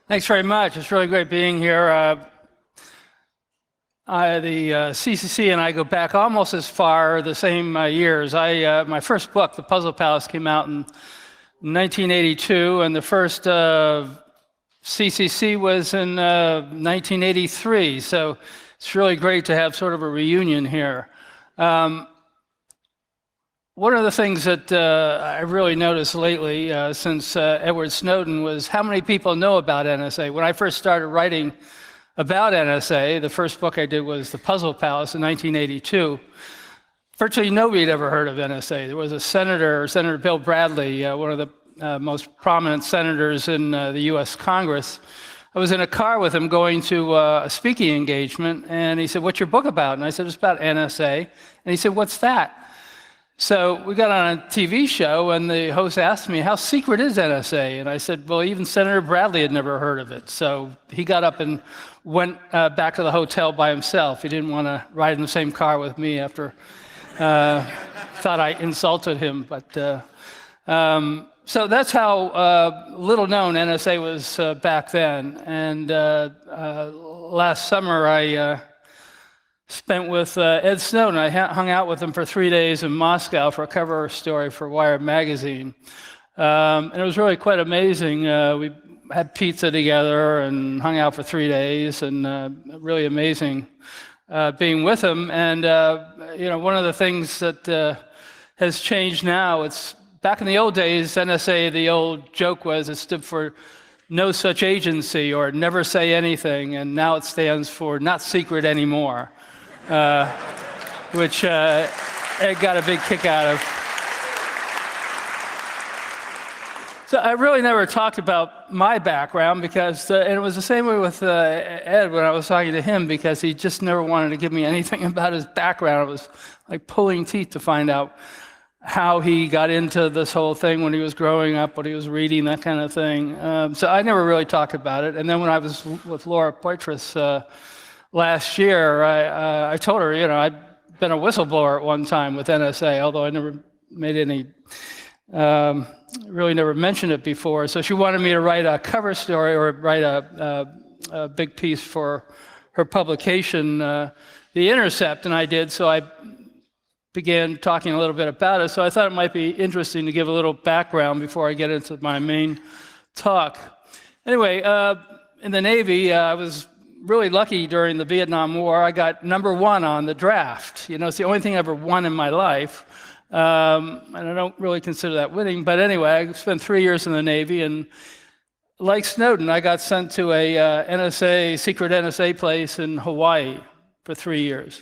Thanks very much. It's really great being here. The CCC and I go back almost as far, the same years. My first book, The Puzzle Palace, came out in 1982, and the first CCC was in 1983. So it's really great to have sort of a reunion here. One of the things that I really noticed lately since Edward Snowden was how many people know about NSA. When I first started writing about NSA, the first book I did was The Puzzle Palace in 1982. Virtually nobody had ever heard of NSA. There was a senator, Senator Bill Bradley, one of the most prominent senators in the US Congress. I was in a car with him going to a speaking engagement, and he said, "What's your book about?" And I said, "It's about NSA." And he said, "What's that?" So we got on a TV show, and the host asked me, "How secret is NSA?" And I said, "Well, even Senator Bradley had never heard of it." So he got up and went back to the hotel by himself. He didn't want to ride in the same car with me after thought I insulted him. But so that's how little known NSA was back then. And last summer, I spent with Ed Snowden. I hung out with him for 3 days in Moscow for a cover story for Wired magazine. And it was really quite amazing. We had pizza together and hung out for 3 days, and really amazing being with him. And one of the things that has changed now, it's back in the old days, NSA, the old joke was it stood for no such agency or never say anything, and now it stands for not secret anymore. Which Ed got a big kick out of. So I really never talked about my background because, and it was the same way with Ed when I was talking to him, because he just never wanted to give me anything about his background. It was like pulling teeth to find out how he got into this whole thing when he was growing up, what he was reading, that kind of thing. So I never really talked about it. And then when I was with Laura Poitras last year, I told her, I'd been a whistleblower at one time with NSA, although I never made any, really never mentioned it before. So she wanted me to write a cover story or write a big piece for her publication, The Intercept, and I did. So I began talking a little bit about it. So I thought it might be interesting to give a little background before I get into my main talk. Anyway, in the Navy, I was really lucky during the Vietnam War. I got #1 on the draft. It's the only thing I ever won in my life. And I don't really consider that winning. But anyway, I spent 3 years in the Navy. And like Snowden, I got sent to a secret NSA place in Hawaii for 3 years.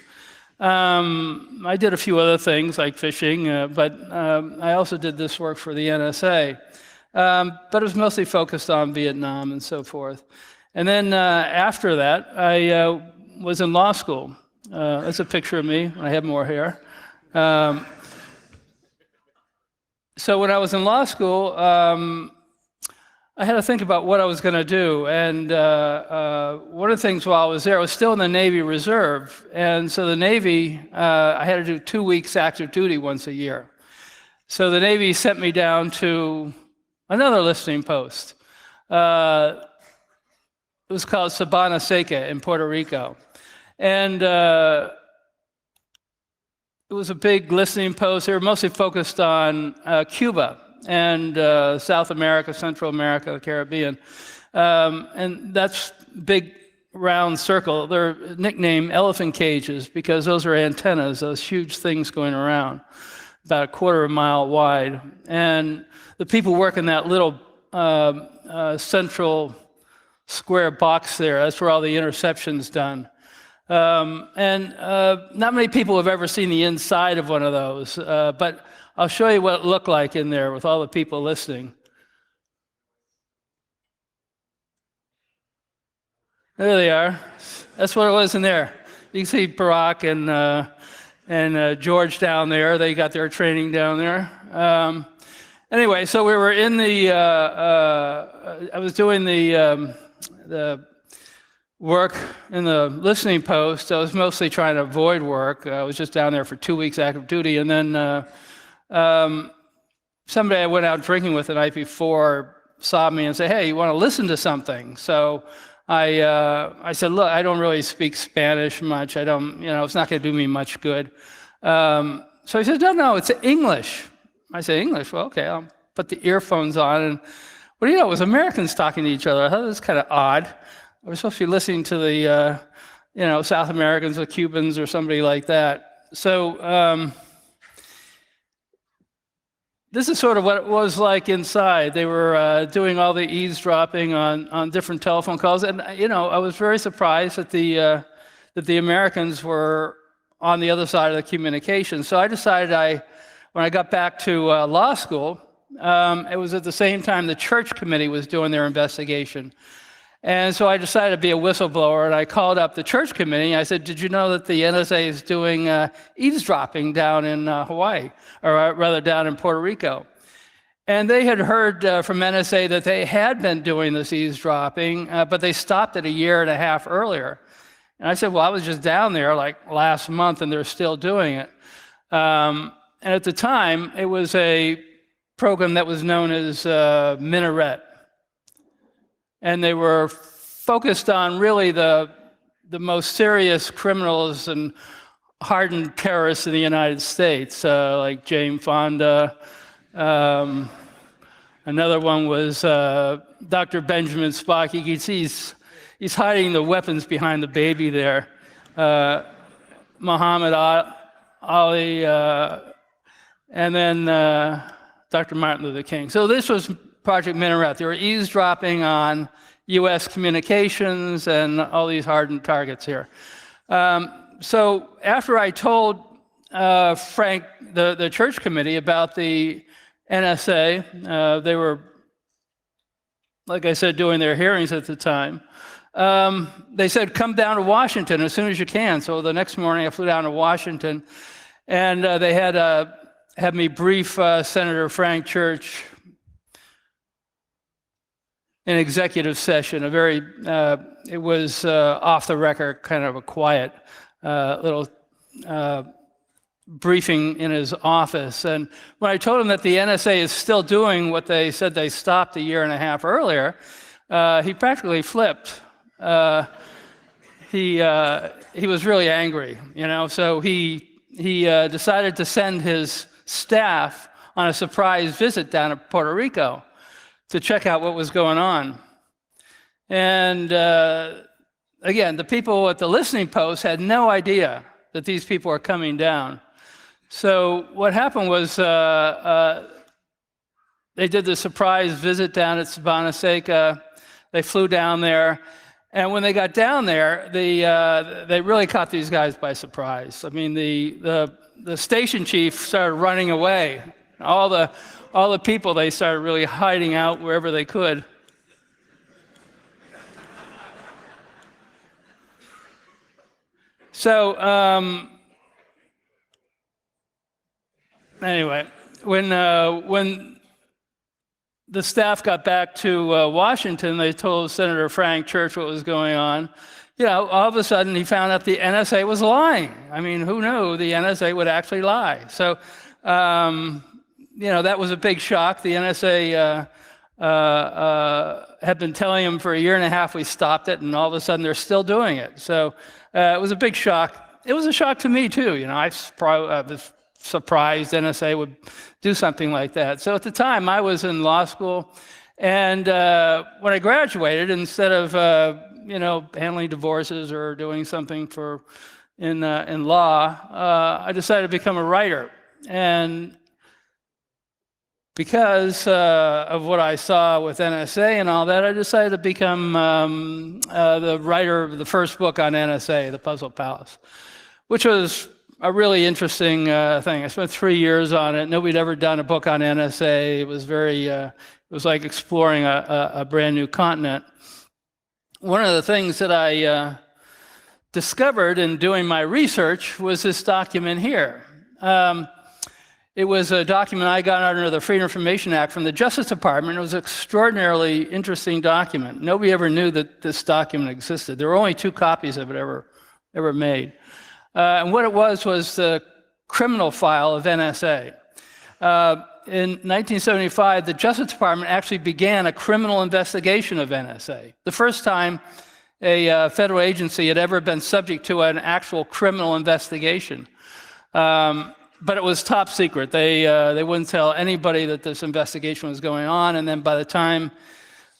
I did a few other things like fishing, but I also did this work for the NSA. But it was mostly focused on Vietnam and so forth. And then after that, I was in law school. That's a picture of me. I have more hair. So when I was in law school, I had to think about what I was going to do. And one of the things while I was there, I was still in the Navy Reserve. And so the Navy, I had to do 2 weeks active duty once a year. So the Navy sent me down to another listening post. It was called Sabana Seca in Puerto Rico. And it was a big listening post. They were mostly focused on Cuba and South America, Central America, the Caribbean. And that's big round circle. They're nicknamed elephant cages because those are antennas, those huge things going around, about a quarter of a mile wide. And the people work in that little central square box there. That's where all the interception's done. And not many people have ever seen the inside of one of those, but I'll show you what it looked like in there with all the people listening. There they are. That's what it was in there. You can see Barack and George down there. They got their training down there. Anyway, so we were in the, I was doing the work in the listening post. I was mostly trying to avoid work. I was just down there for 2 weeks active duty. And then somebody I went out drinking with the night before saw me and say, "Hey, you want to listen to something?" So I said, "Look, I don't really speak Spanish much. I don't, it's not going to do me much good." So he said, "No, it's English." I said, "English? Well, okay, I'll put the earphones on." And what do you know? It was Americans talking to each other. I thought this was kind of odd. We're supposed to be listening to the, South Americans or Cubans or somebody like that. So this is sort of what it was like inside. They were doing all the eavesdropping on different telephone calls, and I was very surprised that the Americans were on the other side of the communication. So I decided when I got back to law school, it was at the same time the church committee was doing their investigation. And so I decided to be a whistleblower, and I called up the church committee. I said, "Did you know that the NSA is doing eavesdropping down in Hawaii, or rather down in Puerto Rico?" And they had heard from NSA that they had been doing this eavesdropping, but they stopped it a year and a half earlier. And I said, "Well, I was just down there like last month, and they're still doing it." And at the time, it was a program that was known as Minaret. And they were focused on really the most serious criminals and hardened terrorists in the United States, like Jane Fonda. Another one was Dr. Benjamin Spock. You can see he's hiding the weapons behind the baby there. Muhammad Ali, and then Dr. Martin Luther King. So this was Project Minaret. They were eavesdropping on U.S. communications and all these hardened targets here. So after I told Frank, the church committee, about the NSA, they were, like I said, doing their hearings at the time. They said, "Come down to Washington as soon as you can." So the next morning I flew down to Washington, and they had me brief Senator Frank Church in executive session. It was off the record, kind of a quiet little briefing in his office. And when I told him that the NSA is still doing what they said they stopped a year and a half earlier, he practically flipped. He was really angry, So he decided to send his staff on a surprise visit down to Puerto Rico to check out what was going on. And again, the people at the listening post had no idea that these people were coming down. So what happened was they did the surprise visit down at Sabana Seca. They flew down there. And when they got down there, they really caught these guys by surprise. I mean, the station chief started running away. All the people, they started really hiding out wherever they could. So anyway, when the staff got back to Washington, they told Senator Frank Church what was going on. All of a sudden he found out the NSA was lying. I mean, who knew the NSA would actually lie? So that was a big shock. The NSA had been telling him for a year and a half we stopped it, and all of a sudden they're still doing it. So it was a big shock. It was a shock to me, too. I was surprised NSA would do something like that. So at the time, I was in law school, and when I graduated, instead of handling divorces or doing something in law, I decided to become a writer. And because of what I saw with NSA and all that, I decided to become the writer of the first book on NSA, The Puzzle Palace, which was a really interesting thing. I spent 3 years on it. Nobody had ever done a book on NSA. It was it was like exploring a brand new continent. One of the things that I discovered in doing my research was this document here. It was a document I got under the Freedom of Information Act from the Justice Department. It was an extraordinarily interesting document. Nobody ever knew that this document existed. There were only 2 copies of it ever made. And what it was the criminal file of NSA. in 1975, the Justice Department actually began a criminal investigation of NSA. The first time a federal agency had ever been subject to an actual criminal investigation. But it was top secret. They wouldn't tell anybody that this investigation was going on, and then by the time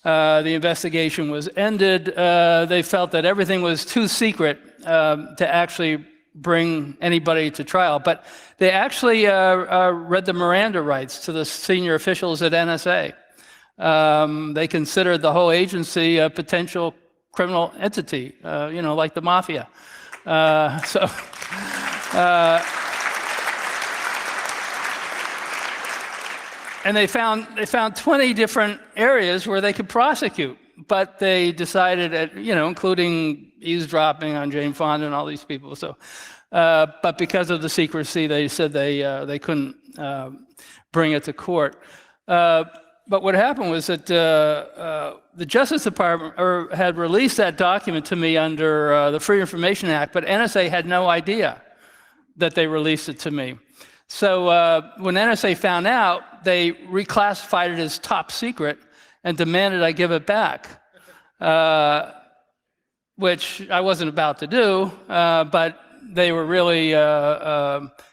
the investigation was ended, they felt that everything was too secret to actually bring anybody to trial. But they actually read the Miranda rights to the senior officials at NSA. They considered the whole agency a potential criminal entity, like the mafia. And they found 20 different areas where they could prosecute, but they decided, including eavesdropping on Jane Fonda and all these people. So, but because of the secrecy, they said they couldn't bring it to court. But what happened was that the Justice Department had released that document to me under the Free Information Act, but NSA had no idea that they released it to me. So when NSA found out, they reclassified it as top secret and demanded I give it back, which I wasn't about to do, but they were really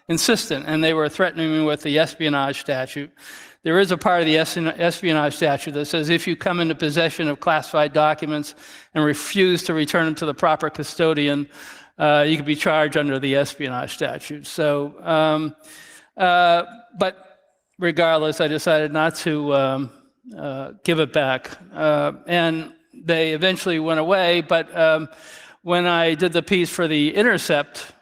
insistent, and they were threatening me with the espionage statute. There is a part of the espionage statute that says if you come into possession of classified documents and refuse to return them to the proper custodian, you could be charged under the espionage statute. So, but regardless, I decided not to give it back. And they eventually went away, but when I did the piece for The Intercept,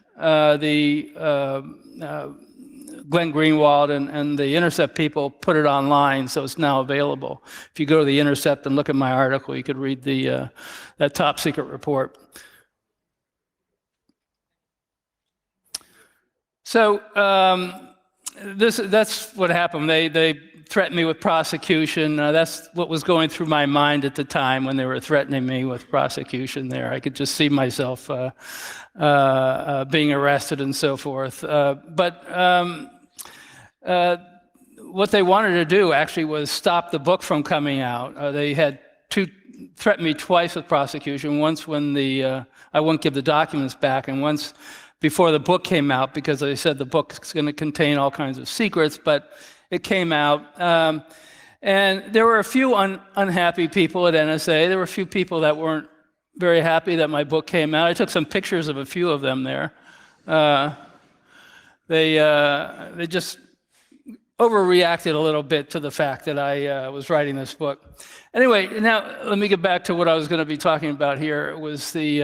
Glenn Greenwald and the Intercept people put it online, so it's now available. If you go to The Intercept and look at my article, you could read that top secret report. So that's what happened. They threatened me with prosecution. That's what was going through my mind at the time when they were threatening me with prosecution there. I could just see myself being arrested and so forth. But what they wanted to do actually was stop the book from coming out. They had threatened me twice with prosecution, once when I wouldn't give the documents back, and once before the book came out, because they said the book is going to contain all kinds of secrets, but it came out. And there were a few unhappy people at NSA. There were a few people that weren't very happy that my book came out. I took some pictures of a few of them there. They just overreacted a little bit to the fact that I was writing this book. Anyway, now let me get back to what I was going to be talking about here. It was the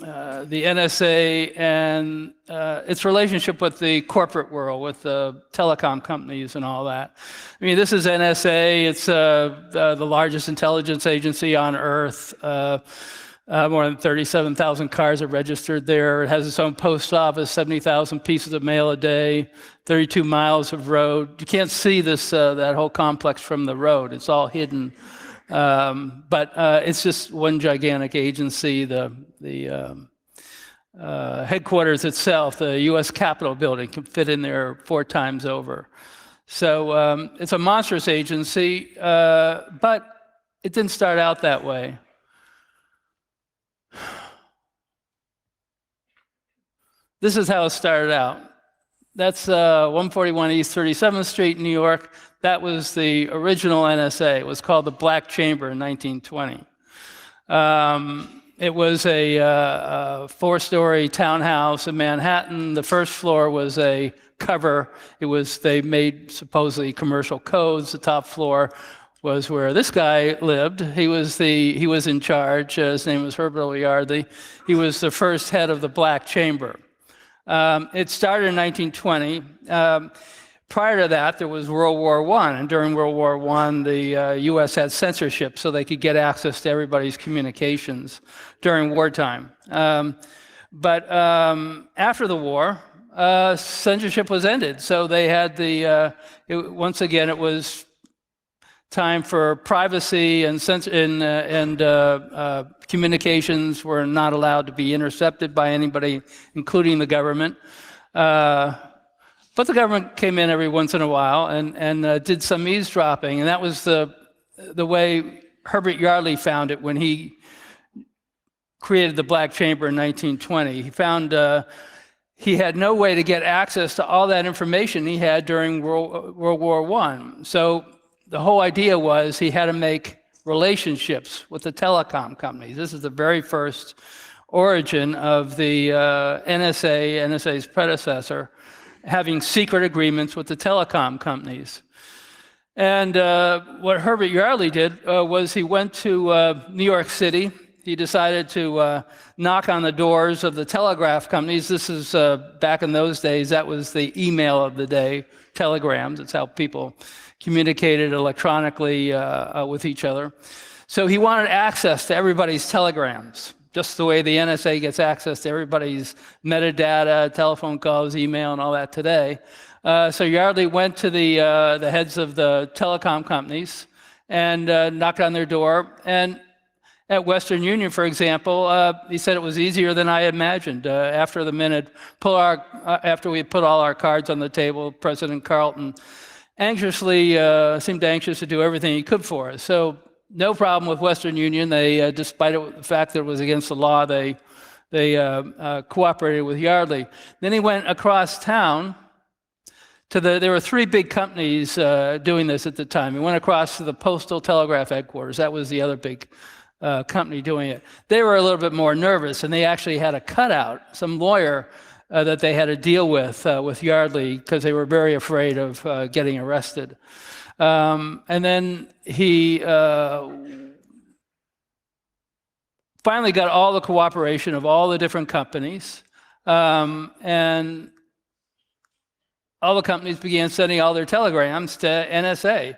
NSA and its relationship with the corporate world, with the telecom companies and all that. I mean, this is NSA. It's the largest intelligence agency on Earth. More than 37,000 cars are registered there. It has its own post office, 70,000 pieces of mail a day, 32 miles of road. You can't see that whole complex from the road. It's all hidden. But it's just one gigantic agency. The headquarters itself, the U.S. Capitol building, can fit in there 4 times over. So it's a monstrous agency, but it didn't start out that way. This is how it started out. That's 141 East 37th Street, New York. That was the original NSA. It was called the Black Chamber in 1920. It was a 4-story townhouse in Manhattan. The first floor was a cover. They made supposedly commercial codes. The top floor was where this guy lived. He was in charge. His name was Herbert Oliardi. He was the first head of the Black Chamber. It started in 1920. Prior to that, there was World War I, and during World War I, the U.S. had censorship so they could get access to everybody's communications during wartime. But after the war, censorship was ended, so they had once again, it was time for privacy, and communications were not allowed to be intercepted by anybody, including the government. But the government came in every once in a while and did some eavesdropping, and that was the way Herbert Yardley found it when he created the Black Chamber in 1920. He found he had no way to get access to all that information he had during World War I. So the whole idea was he had to make relationships with the telecom companies. This is the very first origin of the NSA's predecessor, having secret agreements with the telecom companies. And what Herbert Yardley did was he went to New York City. He decided to knock on the doors of the telegraph companies. This is back in those days, that was the email of the day, telegrams. It's how people communicated electronically with each other. So he wanted access to everybody's telegrams, just the way the NSA gets access to everybody's metadata, telephone calls, email, and all that today. So Yardley went to the heads of the telecom companies and knocked on their door. And at Western Union, for example, he said it was easier than I imagined. After we put all our cards on the table, President Carlton seemed anxious to do everything he could for us. So no problem with Western Union. They, despite the fact that it was against the law, they cooperated with Yardley. Then he went across town to there were three big companies doing this at the time. He went across to the Postal Telegraph headquarters. That was the other big company doing it. They were a little bit more nervous, and they actually had a cutout, some lawyer that they had to deal with Yardley, because they were very afraid of getting arrested. And then he finally got all the cooperation of all the different companies, and all the companies began sending all their telegrams to NSA.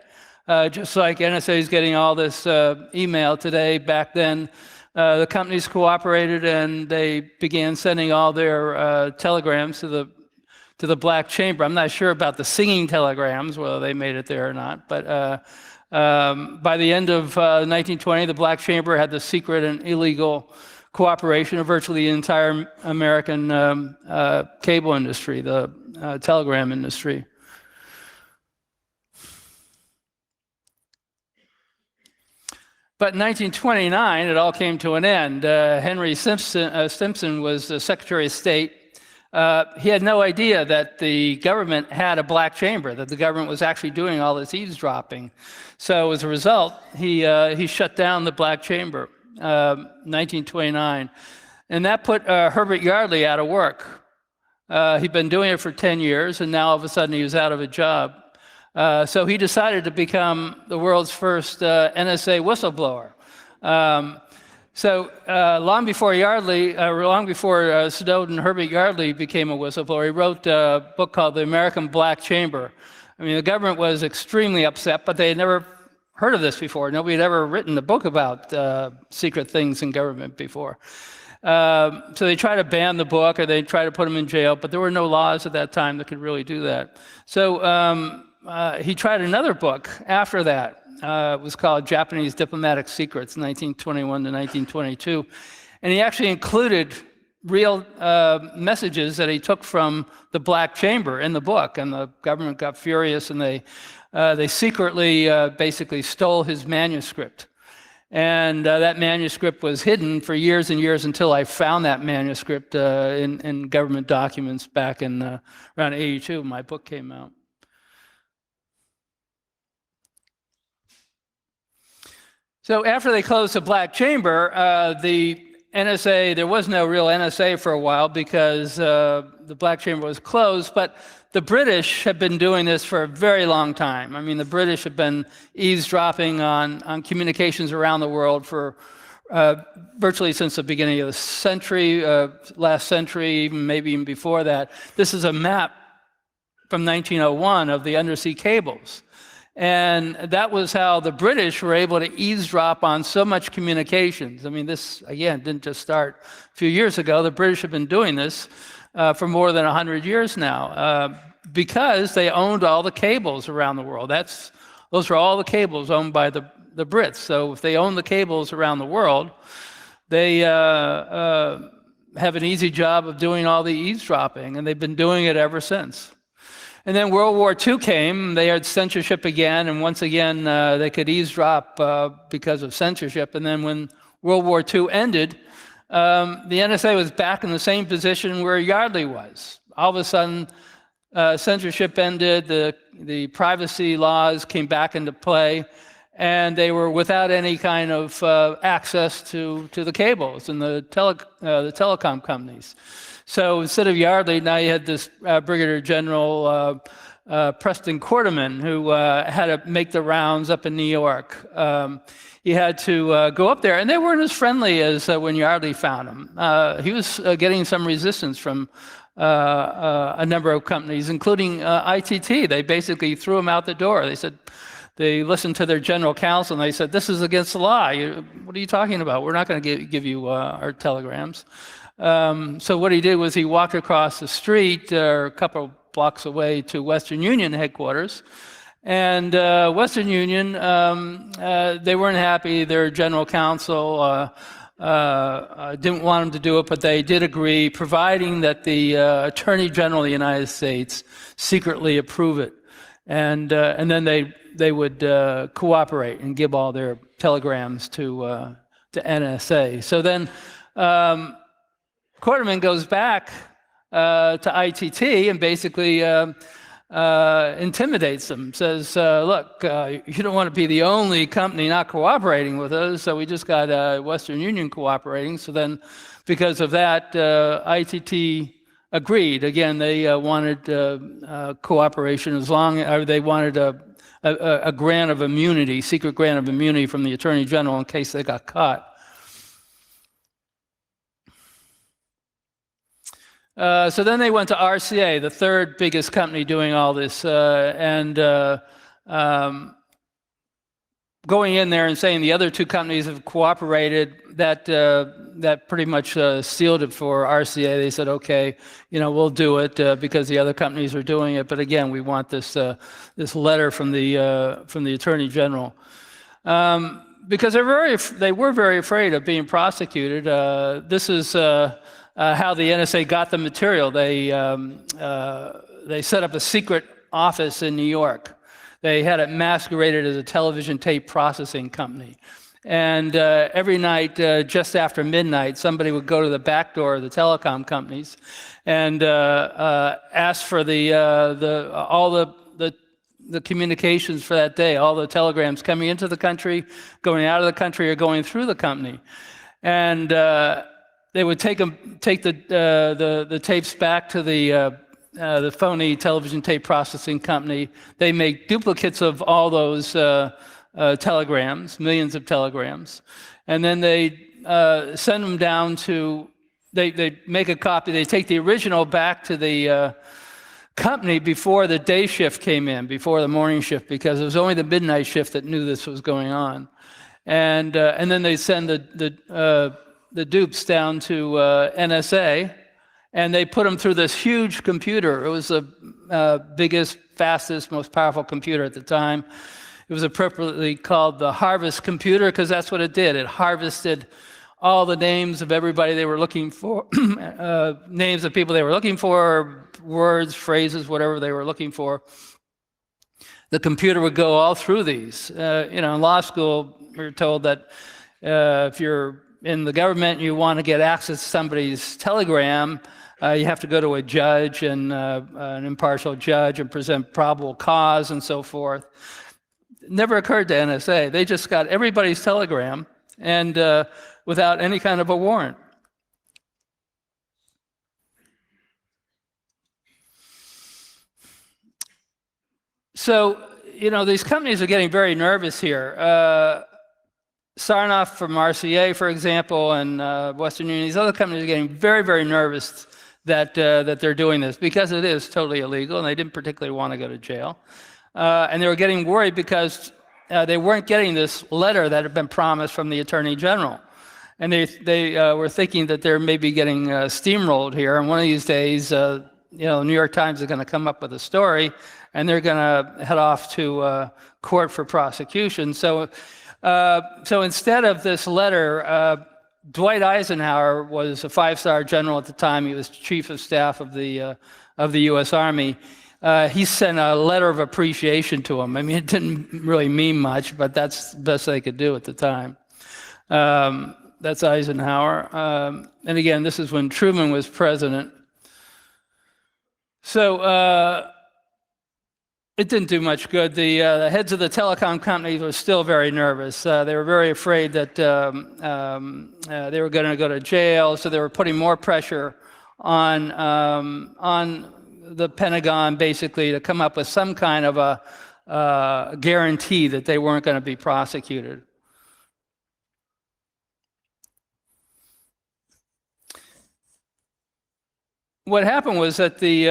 Just like NSA is getting all this email today, back then the companies cooperated and they began sending all their telegrams to the Black Chamber. I'm not sure about the singing telegrams, whether they made it there or not, but by the end of 1920, the Black Chamber had the secret and illegal cooperation of virtually the entire American cable industry, the telegram industry. But in 1929, it all came to an end. Henry Stimson was the Secretary of State. He had no idea that the government had a Black Chamber, that the government was actually doing all this eavesdropping. So as a result, he shut down the Black Chamber, 1929. And that put Herbert Yardley out of work. He'd been doing it for 10 years, and now all of a sudden he was out of a job. So he decided to become the world's first NSA whistleblower. Long before Snowden, Herbert Yardley became a whistleblower. He wrote a book called The American Black Chamber. I mean, the government was extremely upset, but they had never heard of this before. Nobody had ever written a book about secret things in government before. So they tried to ban the book, or they tried to put him in jail, but there were no laws at that time that could really do that. So he tried another book after that. It was called Japanese Diplomatic Secrets, 1921 to 1922. And he actually included real messages that he took from the Black Chamber in the book. And the government got furious, and they secretly basically stole his manuscript. And that manuscript was hidden for years and years until I found that manuscript in government documents back in around 82 when my book came out. So after they closed the Black Chamber, the NSA, there was no real NSA for a while because the Black Chamber was closed, but the British have been doing this for a very long time. I mean, the British have been eavesdropping on communications around the world for virtually since the beginning of the century, last century, maybe even before that. This is a map from 1901 of the undersea cables. And that was how the British were able to eavesdrop on so much communications. I mean, this, again, didn't just start a few years ago. The British have been doing this for more than 100 years now because they owned all the cables around the world. Those are all the cables owned by the Brits. So if they own the cables around the world, they have an easy job of doing all the eavesdropping, and they've been doing it ever since. And then World War II came. They had censorship again, and once again they could eavesdrop because of censorship. And then when World War II ended, the NSA was back in the same position where Yardley was. All of a sudden, censorship ended, the privacy laws came back into play, and they were without any kind of access to the cables and the telecom companies. So instead of Yardley, now you had this Brigadier General Preston Quarterman, who had to make the rounds up in New York. He had to go up there, and they weren't as friendly as when Yardley found him. He was getting some resistance from a number of companies, including ITT. They basically threw him out the door. They listened to their general counsel, and they said, "This is against the law. What are you talking about? We're not going to give you our telegrams." So what he did was he walked across the street a couple blocks away to Western Union headquarters. And Western Union, they weren't happy. Their general counsel didn't want him to do it, but they did agree, providing that the Attorney General of the United States secretly approve it. And then they would cooperate and give all their telegrams to NSA. So then Quarterman goes back to ITT and basically intimidates them, says, look, you don't want to be the only company not cooperating with us, so we just got Western Union cooperating. So then, because of that, ITT agreed. Again, they wanted cooperation as long as they wanted a grant of immunity, secret grant of immunity from the Attorney General in case they got caught. So then they went to RCA, the third biggest company doing all this, and going in there and saying the other two companies have cooperated, that pretty much sealed it for RCA. They said, okay, we'll do it because the other companies are doing it. But again, we want this letter from the Attorney General. Because they were very afraid of being prosecuted. This is how the NSA got the material. They set up a secret office in New York. They had it masqueraded as a television tape processing company. And every night, just after midnight, somebody would go to the back door of the telecom companies and ask for all the communications for that day, all the telegrams coming into the country, going out of the country, or going through the company. And they would take the tapes back to the phony television tape processing company. They make duplicates of all those telegrams, millions of telegrams, and then they send them down to. They make a copy. They take the original back to the company before the day shift came in, before the morning shift, because it was only the midnight shift that knew this was going on, and then they send the dupes down to NSA, and they put them through this huge computer. It was the biggest, fastest, most powerful computer at the time. It was appropriately called the harvest computer because that's what it did. It harvested all the names of everybody they were looking for, names of people they were looking for, words, phrases, whatever they were looking for. The computer would go all through these. In law school, we were told that if you're in the government, you want to get access to somebody's telegram, you have to go to a judge and an impartial judge and present probable cause and so forth. It never occurred to NSA. They just got everybody's telegram and without any kind of a warrant. So, these companies are getting very nervous here. Sarnoff from RCA, for example, and Western Union, these other companies are getting very, very nervous that they're doing this because it is totally illegal, and they didn't particularly want to go to jail. And they were getting worried because they weren't getting this letter that had been promised from the Attorney General. And they were thinking that they're maybe getting steamrolled here, and one of these days, the New York Times is going to come up with a story, and they're going to head off to court for prosecution. So instead of this letter, Dwight Eisenhower was a 5-star general at the time. He was chief of staff of the U.S. Army. he sent a letter of appreciation to him. I mean, it didn't really mean much, but that's the best they could do at the time. That's Eisenhower. And again, this is when Truman was president. So it didn't do much good. The heads of the telecom companies were still very nervous. They were very afraid that they were going to go to jail, so they were putting more pressure on the Pentagon, basically, to come up with some kind of a guarantee that they weren't going to be prosecuted. What happened was that the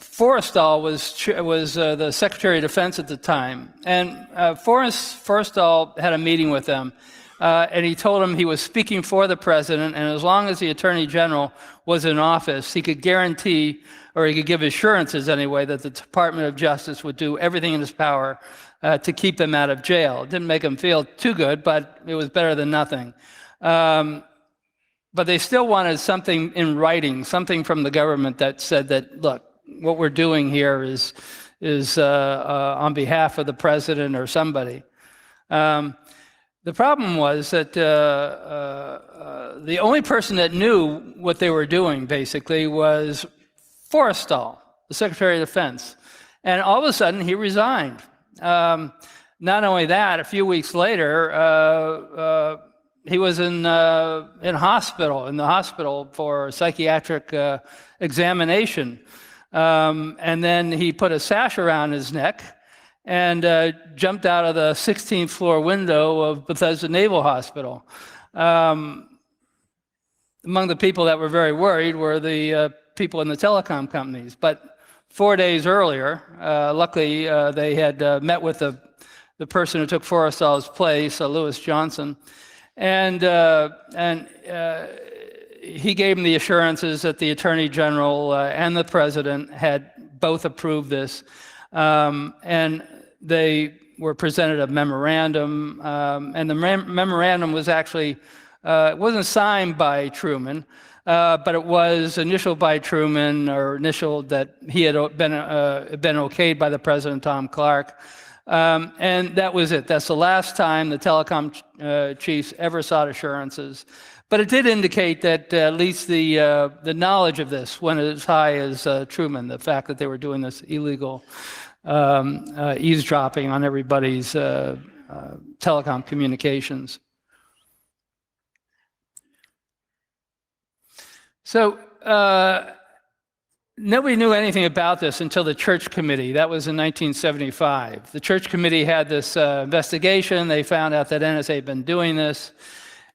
Forrestal was the Secretary of Defense at the time, and Forrestal had a meeting with them, and he told him he was speaking for the president, and as long as the Attorney General was in office, he could guarantee, or he could give assurances anyway, that the Department of Justice would do everything in its power to keep them out of jail. It didn't make him feel too good, but it was better than nothing. But they still wanted something in writing, something from the government that said that, look, what we're doing here is on behalf of the president or somebody. The problem was that the only person that knew what they were doing, basically, was Forrestal, the Secretary of Defense. And all of a sudden, he resigned. Not only that, a few weeks later, he was in the hospital for psychiatric examination. And then he put a sash around his neck and jumped out of the 16th floor window of Bethesda Naval Hospital. Among the people that were very worried were the people in the telecom companies. But 4 days earlier, luckily, they had met with the person who took Forrestal's place, Lewis Johnson, and he gave him the assurances that the Attorney General and the President had both approved this. And they were presented a memorandum, and the memorandum was actually, it wasn't signed by Truman, but it was initialed by Truman, or initialed that he had been okayed by the President, Tom Clark. And that was it. That's the last time the telecom chiefs ever sought assurances. But it did indicate that at least the knowledge of this went as high as Truman, the fact that they were doing this illegal eavesdropping on everybody's telecom communications. So nobody knew anything about this until the Church Committee. That was in 1975. The Church Committee had this investigation. They found out that NSA had been doing this.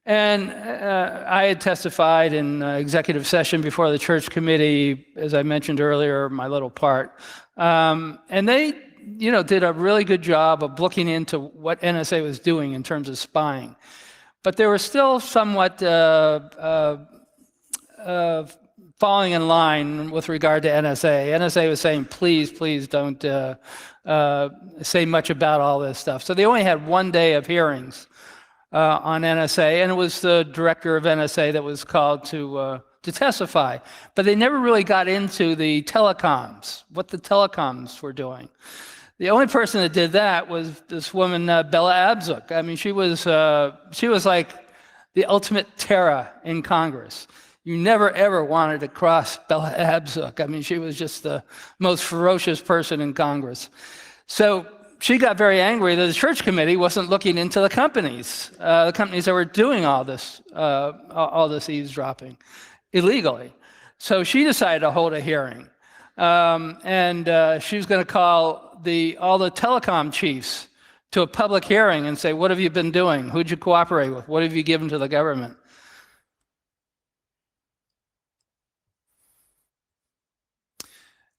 And I had testified in executive session before the Church Committee, as I mentioned earlier, my little part. And they, did a really good job of looking into what NSA was doing in terms of spying. But they were still somewhat falling in line with regard to NSA. NSA was saying, please don't say much about all this stuff. So they only had 1 day of hearings on NSA, and it was the director of NSA that was called to testify. But they never really got into the telecoms, what the telecoms were doing. The only person that did that was this woman, Bella Abzug. I mean, she was like the ultimate terror in Congress. You never, ever wanted to cross Bella Abzug. I mean, she was just the most ferocious person in Congress. So she got very angry that the Church Committee wasn't looking into the companies that were doing all this eavesdropping illegally. So she decided to hold a hearing. And she was going to call all the telecom chiefs to a public hearing and say, what have you been doing? Who'd you cooperate with? What have you given to the government?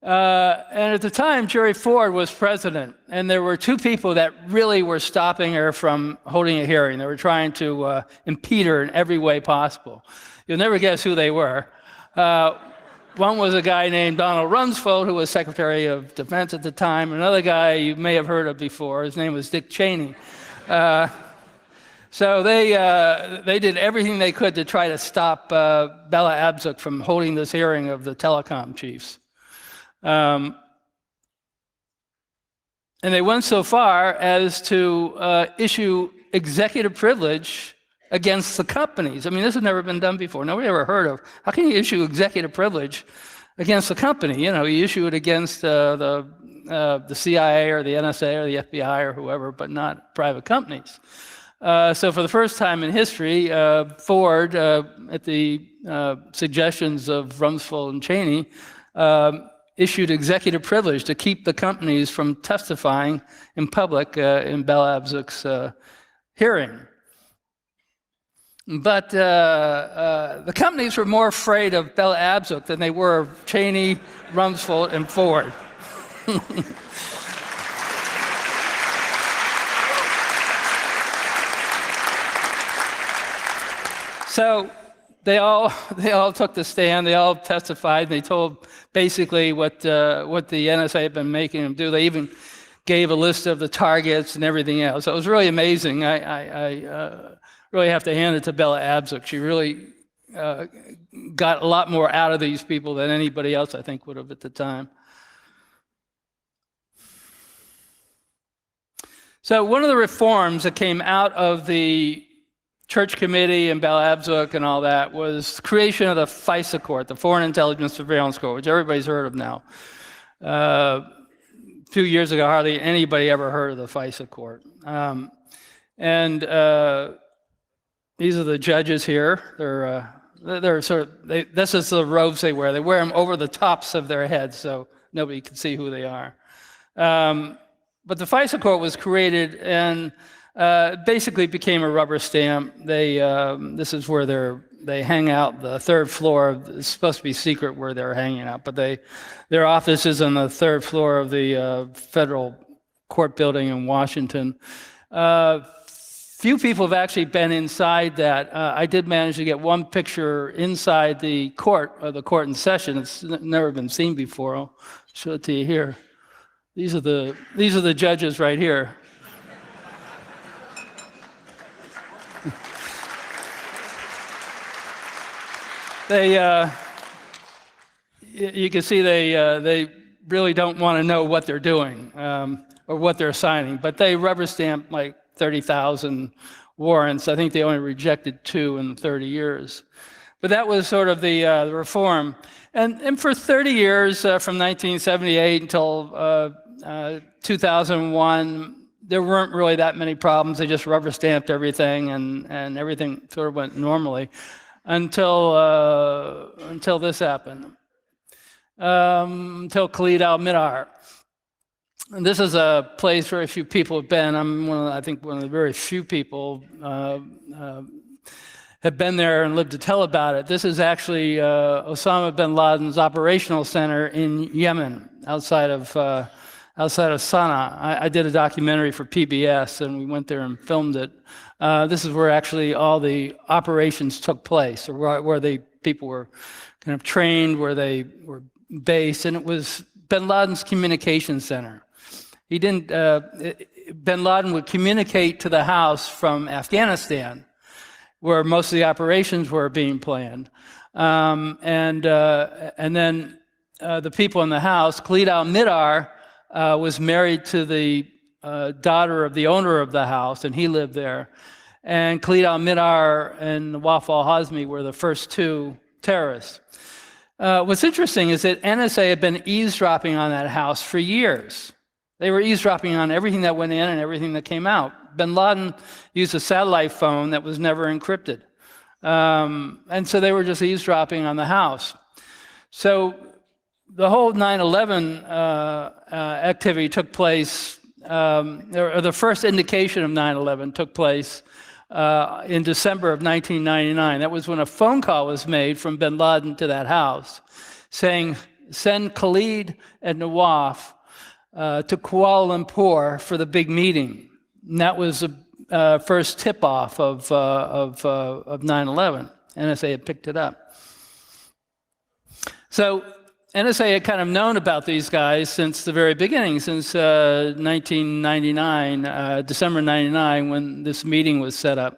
And at the time, Jerry Ford was president, and there were two people that really were stopping her from holding a hearing. They were trying to impede her in every way possible. You'll never guess who they were. One was a guy named Donald Rumsfeld, who was Secretary of Defense at the time. Another guy you may have heard of before, his name was Dick Cheney. So they did everything they could to try to stop Bella Abzug from holding this hearing of the telecom chiefs. And they went so far as to issue executive privilege against the companies. I mean, this had never been done before. Nobody ever heard of. How can you issue executive privilege against the company? You know, you issue it against the CIA or the NSA or the FBI or whoever, but not private companies. So for the first time in history, Ford, at the suggestions of Rumsfeld and Cheney, issued executive privilege to keep the companies from testifying in public in Bell Abzug's hearing. But the companies were more afraid of Bell Abzug than they were of Cheney, Rumsfeld, and Ford. So they all took the stand. They all testified. They told basically what the NSA had been making them do. They even gave a list of the targets and everything else. So it was really amazing. I really have to hand it to Bella Abzug. She really got a lot more out of these people than anybody else, I think, would have at the time. So one of the reforms that came out of the Church Committee and Bell Abzug and all that was creation of the FISA Court, the Foreign Intelligence Surveillance Court, which everybody's heard of now. A few years ago, hardly anybody ever heard of the FISA Court. These are the judges here. They're sort of, this is the robes they wear. They wear them over the tops of their heads so nobody can see who they are. But the FISA Court was created and basically became a rubber stamp. This is where they hang out. The third floor, it's supposed to be secret where they're hanging out, but their office is on the third floor of the federal court building in Washington. Few people have actually been inside that. I did manage to get one picture inside the court in session. It's never been seen before. I'll show it to you here. These are the judges right here. You can see they really don't want to know what they're doing or what they're signing, but they rubber stamp like 30,000 warrants. I think they only rejected 2 in 30 years. But that was sort of the reform. And for 30 years, from 1978 until 2001, there weren't really that many problems. They just rubber stamped everything, and everything sort of went normally until this happened. Until Khalid al-Mihdhar. And this is a place very few people have been. I'm I think one of the very few people have been there and lived to tell about it. This is actually Osama bin Laden's operational center in Yemen, outside of Sana'a. I did a documentary for PBS, and we went there and filmed it. This is where actually all the operations took place, or where people were kind of trained, where they were based, and it was bin Laden's communication center. He didn't. Bin Laden would communicate to the house from Afghanistan, where most of the operations were being planned, and then the people in the house. Khalid al-Mihdhar was married to the daughter of the owner of the house, and he lived there. And Khalid al-Mihdhar and Nawaf al-Hazmi were the first 2 terrorists. What's interesting is that NSA had been eavesdropping on that house for years. They were eavesdropping on everything that went in and everything that came out. Bin Laden used a satellite phone that was never encrypted. And so they were just eavesdropping on the house. So the whole 9/11 activity took place, or the first indication of 9/11 took place in December of 1999. That was when a phone call was made from bin Laden to that house saying, send Khalid and Nawaf to Kuala Lumpur for the big meeting. And that was the first tip-off of 9/11. NSA had picked it up. So NSA had kind of known about these guys since the very beginning, since 1999, December 99, when this meeting was set up.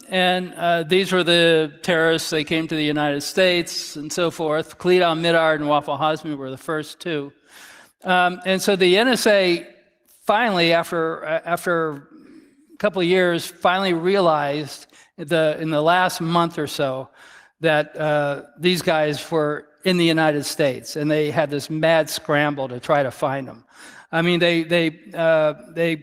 these were the terrorists. They came to the United States and so forth. Khalid al-Mihdhar and Wafa Hazmi were the first two. And so the NSA finally, after a couple of years, finally realized in the last month or so that these guys were in the United States, and they had this mad scramble to try to find them. I mean, they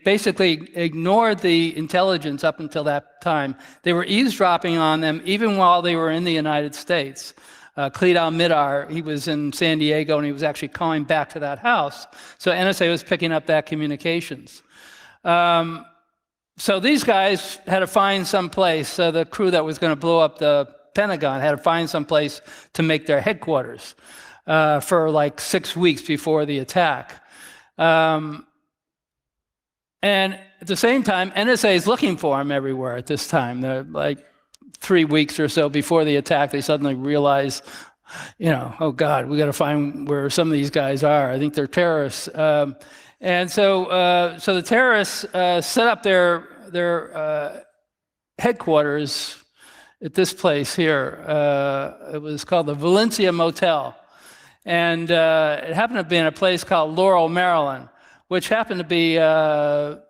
basically ignored the intelligence up until that time. They were eavesdropping on them even while they were in the United States. Khalid al-Mihdhar, he was in San Diego, and he was actually calling back to that house. So NSA was picking up that communications. So these guys had to find some place. The crew that was going to blow up the Pentagon had to find some place to make their headquarters for like 6 weeks before the attack. And at the same time, NSA is looking for them everywhere at this time. They're like 3 weeks or so before the attack, they suddenly realized, oh God, we got to find where some of these guys are. I think they're terrorists. And so the terrorists set up their headquarters at this place here. It was called the Valencia Motel. And it happened to be in a place called Laurel, Maryland, which happened to be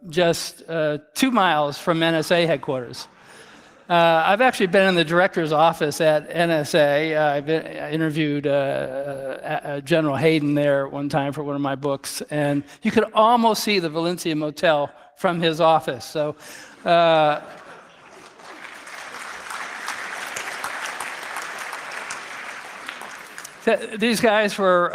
just 2 miles from NSA headquarters. I've actually been in the director's office at NSA. I've interviewed General Hayden there one time for one of my books, and you could almost see the Valencia Motel from his office. So these guys were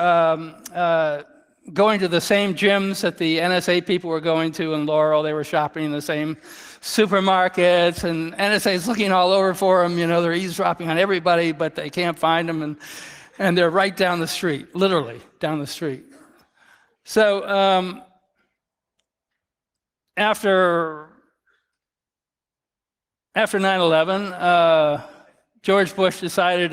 going to the same gyms that the NSA people were going to in Laurel. They were shopping in the same supermarkets, and NSA is looking all over for them. They're eavesdropping on everybody, but they can't find them, and they're right down the street, literally down the street. So after 9/11, George Bush decided,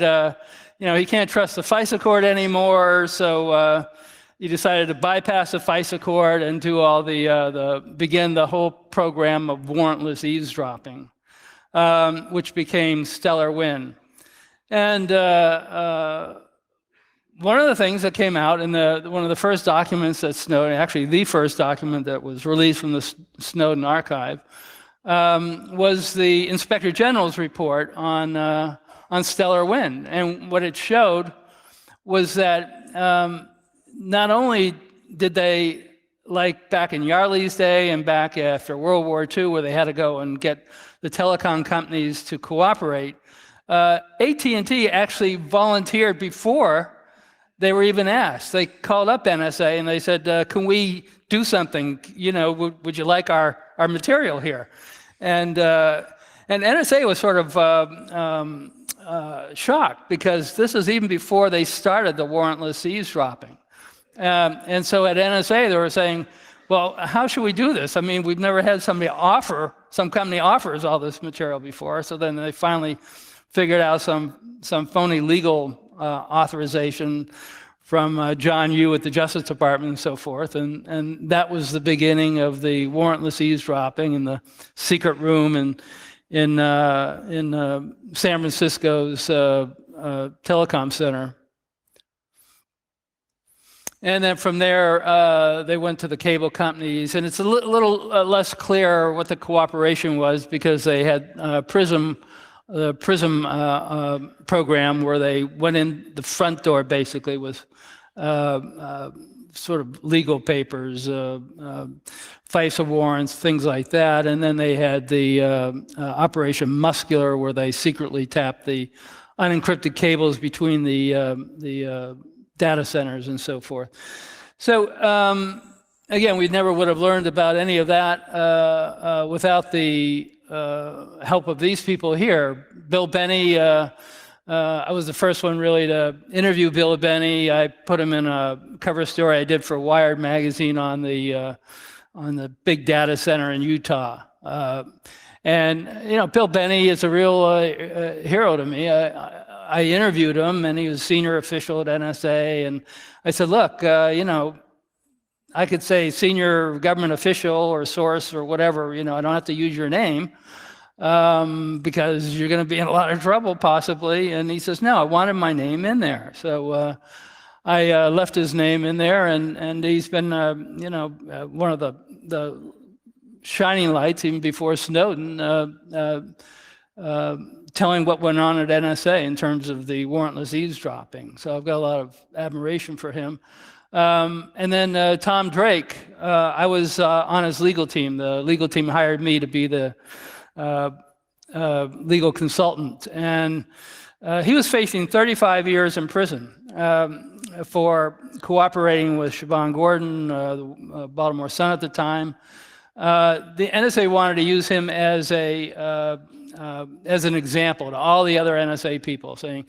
he can't trust the FISA court anymore, so he decided to bypass the FISA court and do all begin the whole program of warrantless eavesdropping, which became Stellar Wind. And one of the things that came out in one of the first documents that Snowden, actually the first document that was released from the Snowden archive, was the Inspector General's report on Stellar Wind. And what it showed was that not only did they, like back in Yarley's day and back after World War II, where they had to go and get the telecom companies to cooperate, AT&T actually volunteered before they were even asked. They called up NSA and they said, can we do something? Would you like our material here? And NSA was sort of shocked, because this is even before they started the warrantless eavesdropping. And so at NSA, they were saying, well, how should we do this? I mean, we've never had some company offers all this material before. So then they finally figured out some phony legal authorization from John Yoo at the Justice Department and so forth. And that was the beginning of the warrantless eavesdropping in the secret room in San Francisco's telecom center. And then from there, they went to the cable companies, and it's a little less clear what the cooperation was, because they had the PRISM program, where they went in the front door basically with sort of legal papers, FISA warrants, things like that. And then they had the Operation Muscular, where they secretly tapped the unencrypted cables between the data centers and so forth. So again, we never would have learned about any of that without the help of these people here. Bill Benny, I was the first one really to interview Bill Benny. I put him in a cover story I did for Wired magazine on the big data center in Utah. And Bill Benny is a real hero to me. I interviewed him, and he was a senior official at NSA, and I said, look, I could say senior government official or source or whatever, I don't have to use your name. because you're going to be in a lot of trouble possibly. And he says, no, I wanted my name in there. So I left his name in there, and he's been, one of the shining lights even before Snowden, telling what went on at NSA in terms of the warrantless eavesdropping. So I've got a lot of admiration for him. And then Tom Drake, I was on his legal team. The legal team hired me to be the legal consultant. And he was facing 35 years in prison for cooperating with Siobhan Gordon, the Baltimore Sun at the time. The NSA wanted to use him as an example to all the other NSA people, saying,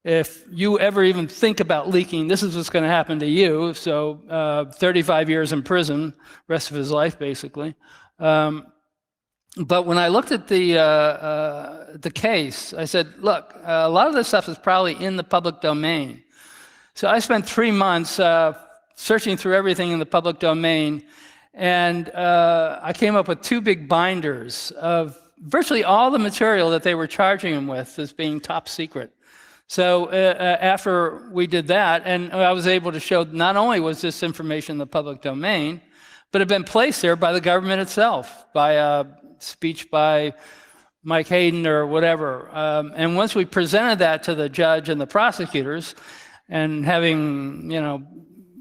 if you ever even think about leaking, this is what's going to happen to you. So 35 years in prison, rest of his life, basically. But when I looked at the case, I said, look, a lot of this stuff is probably in the public domain. So I spent 3 months searching through everything in the public domain, and I came up with 2 big binders of virtually all the material that they were charging him with as being top secret. So after we did that, and I was able to show not only was this information in the public domain, but it had been placed there by the government itself, by a speech by Mike Hayden or whatever. And once we presented that to the judge and the prosecutors, and having,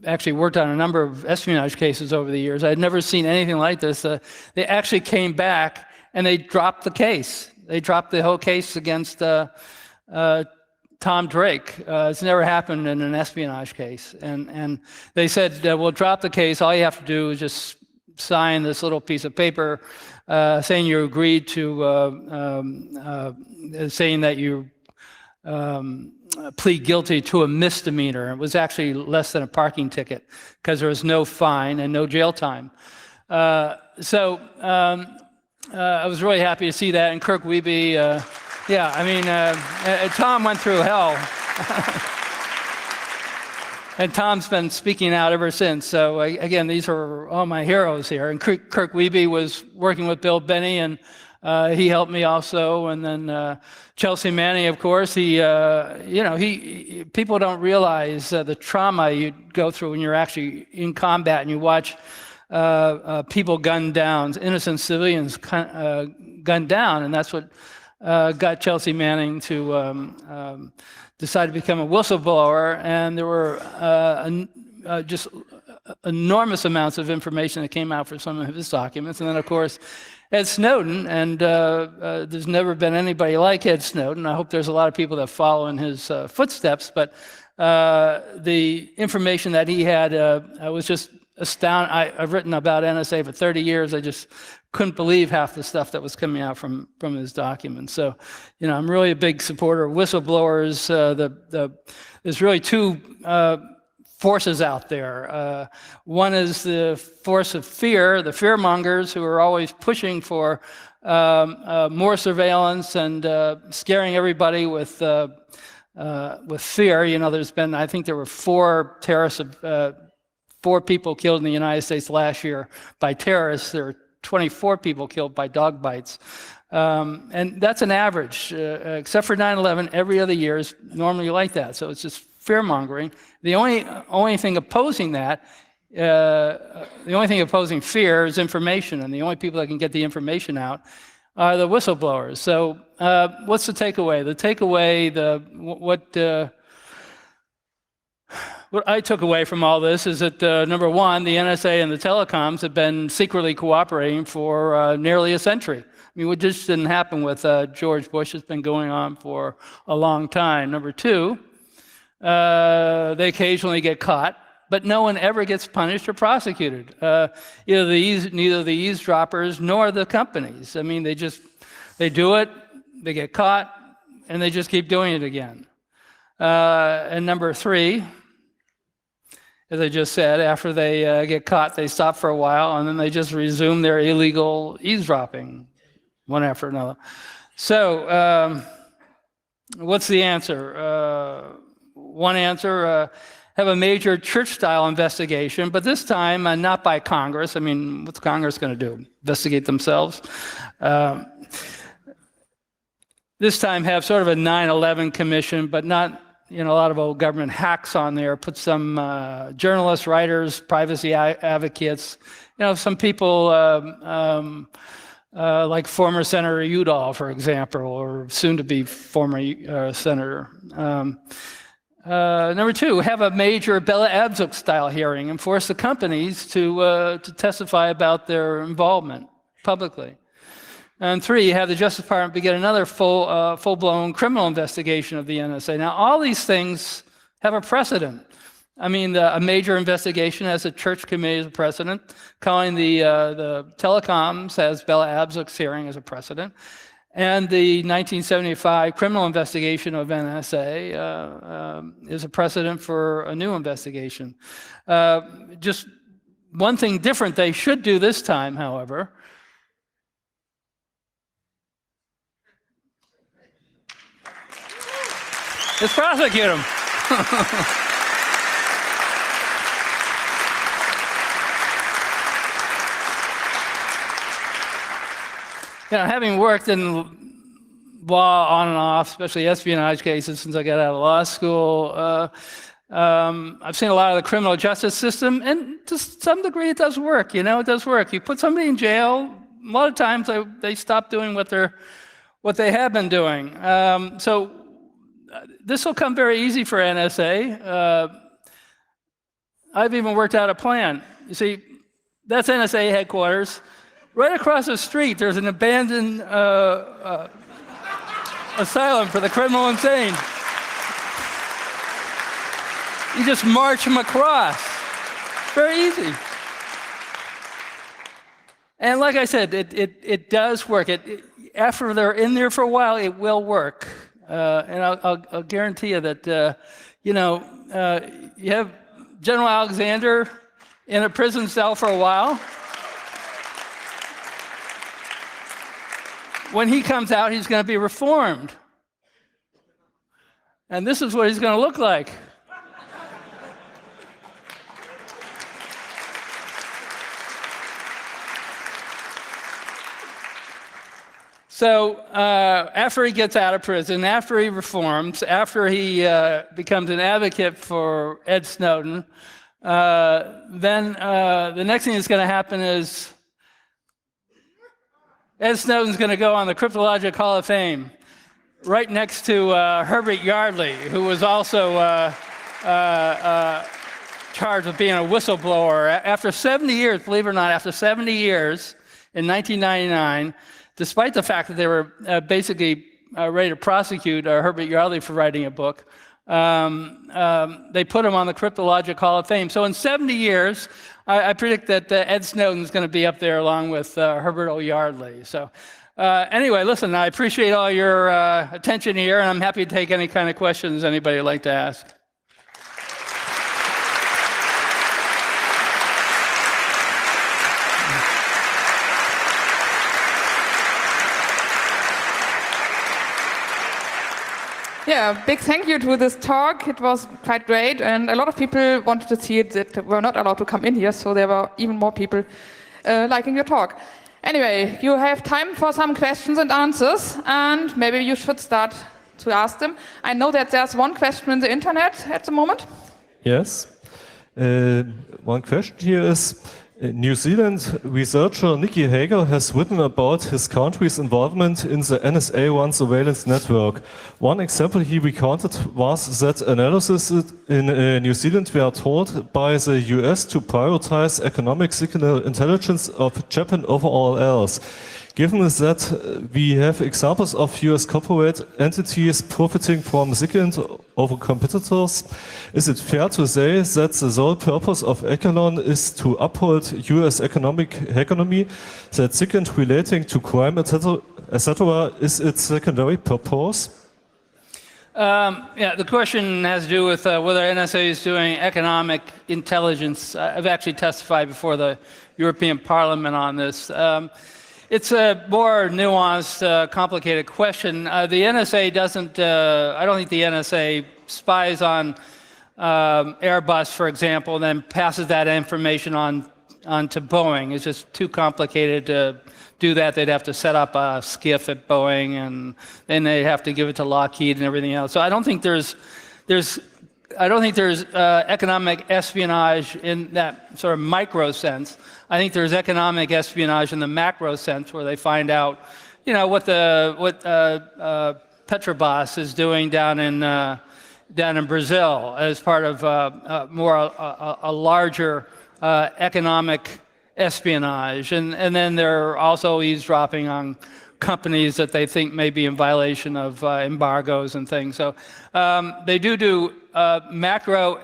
actually worked on a number of espionage cases over the years, I'd never seen anything like this. They actually came back and they dropped the case. They dropped the whole case against Tom Drake. It's never happened in an espionage case. And they said, we'll drop the case. All you have to do is just sign this little piece of paper saying you agreed to, saying that you plead guilty to a misdemeanor. It was actually less than a parking ticket because there was no fine and no jail time. I was really happy to see that. And Kirk Wiebe, Tom went through hell. And Tom's been speaking out ever since. So again, these are all my heroes here. And Kirk Wiebe was working with Bill Benny, and he helped me also. And then Chelsea Manning, of course, people don't realize the trauma you go through when you're actually in combat and you watch people gunned down, innocent civilians gunned down. And that's what got Chelsea Manning to decide to become a whistleblower. And there were just enormous amounts of information that came out for some of his documents. And then, of course, Ed Snowden, and there's never been anybody like Ed Snowden. I hope there's a lot of people that follow in his footsteps, but the information that he had, I was just astounded. I've written about NSA for 30 years. I just couldn't believe half the stuff that was coming out from his documents. So, I'm really a big supporter of whistleblowers. There's really 2 forces out there. One is the force of fear, the fearmongers who are always pushing for more surveillance and scaring everybody with fear. There's been, I think there were 4 terrorists, 4 people killed in the United States last year by terrorists. There were 24 people killed by dog bites. And that's an average. Except for 9/11, every other year is normally like that. So it's just fear-mongering. The only thing opposing that, the only thing opposing fear is information, and the only people that can get the information out are the whistleblowers. So what's the takeaway? The takeaway, what I took away from all this is that, number one, the NSA and the telecoms have been secretly cooperating for nearly a century. I mean, what just didn't happen with George Bush. It's been going on for a long time. Number two, they occasionally get caught, but no one ever gets punished or prosecuted. Neither the eavesdroppers nor the companies. I mean, they do it, they get caught, and they just keep doing it again. And number three, as I just said, after they get caught, they stop for a while, and then they just resume their illegal eavesdropping, one after another. So what's the answer? One answer, have a major church-style investigation, but this time not by Congress. I mean, what's Congress going to do? Investigate themselves? This time have sort of a 9/11 commission, but not a lot of old government hacks on there. Put some journalists, writers, privacy advocates, some people like former Senator Udall, for example, or soon-to-be former senator. Number two, have a major Bella Abzug-style hearing and force the companies to testify about their involvement publicly. And three, have the Justice Department begin another full-blown criminal investigation of the NSA. Now, all these things have a precedent. I mean, a major investigation as a church committee as a precedent, calling the telecoms as Bella Abzug's hearing as a precedent, and the 1975 criminal investigation of NSA is a precedent for a new investigation. Just one thing different they should do this time, however, is prosecute them. Having worked in law on and off, especially espionage cases since I got out of law school, I've seen a lot of the criminal justice system, and to some degree it does work. It does work. You put somebody in jail, a lot of times they stop doing what they have been doing. So this will come very easy for NSA. I've even worked out a plan. You see, that's NSA headquarters. Right across the street, there's an abandoned asylum for the criminal insane. You just march them across. Very easy. And like I said, it does work. After they're in there for a while, it will work. And I'll guarantee you that, you have General Alexander in a prison cell for a while. When he comes out, he's going to be reformed. And this is what he's going to look like. So after he gets out of prison, after he reforms, after he becomes an advocate for Ed Snowden, then the next thing that's going to happen is Ed Snowden's going to go on the Cryptologic Hall of Fame, right next to Herbert Yardley, who was also charged with being a whistleblower. After 70 years, believe it or not, after 70 years, in 1999, despite the fact that they were basically ready to prosecute Herbert Yardley for writing a book, they put him on the Cryptologic Hall of Fame. So in 70 years, I predict that Ed Snowden's going to be up there along with Herbert O. Yardley. So anyway, listen, I appreciate all your attention here, and I'm happy to take any kind of questions anybody would like to ask. Yeah, big thank you to this talk. It was quite great, and a lot of people wanted to see it that were not allowed to come in here, so there were even more people liking your talk. Anyway, you have time for some questions and answers, and maybe you should start to ask them. I know that there's one question in the internet at the moment. Yes. One question here is, New Zealand researcher Nicky Hager has written about his country's involvement in the NSA-1 surveillance network. One example he recounted was that analysis in New Zealand were told by the US to prioritize economic signal intelligence of Japan over all else. Given that we have examples of US corporate entities profiting from SIGINT over competitors, is it fair to say that the sole purpose of Echelon is to uphold US economic hegemony, that SIGINT relating to crime, etc., is its secondary purpose? Yeah, the question has to do with whether NSA is doing economic intelligence. I've actually testified before the European Parliament on this. It's a more nuanced, complicated question. The NSA doesn't, I don't think the NSA spies on Airbus, for example, and then passes that information on to Boeing. It's just too complicated to do that. They'd have to set up a SCIF at Boeing, and then they'd have to give it to Lockheed and everything else. So I don't think there's economic espionage in that sort of micro sense. I think there's economic espionage in the macro sense, where they find out, what Petrobras is doing down in Brazil as part of a larger economic espionage, and then they're also eavesdropping on companies that they think may be in violation of embargoes and things. So they do macro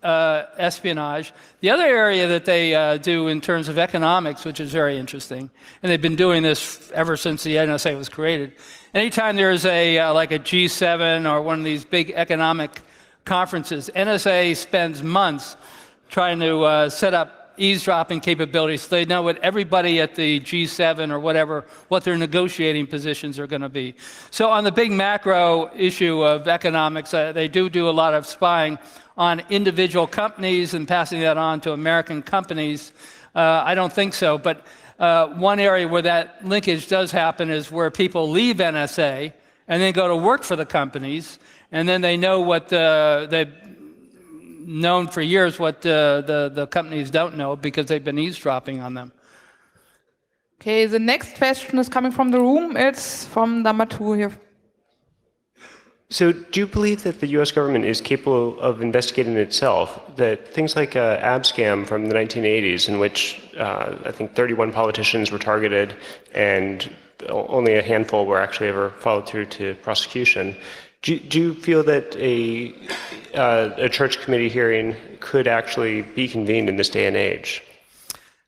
espionage. The other area that they do in terms of economics, which is very interesting, and they've been doing this ever since the NSA was created. Anytime there's like a G7 or one of these big economic conferences, NSA spends months trying to set up eavesdropping capabilities so they know what everybody at the G7 or whatever, what their negotiating positions are going to be. So on the big macro issue of economics, they do a lot of spying on individual companies and passing that on to American companies. I don't think so, but one area where that linkage does happen is where people leave NSA and then go to work for the companies, and then they know what they've known for years what the companies don't know because they've been eavesdropping on them. Okay, the next question is coming from the room. It's from number 2 here. So do you believe that the US government is capable of investigating itself? That things like Abscam from the 1980s, in which I think 31 politicians were targeted and only a handful were actually ever followed through to prosecution. Do you feel that a church committee hearing could actually be convened in this day and age?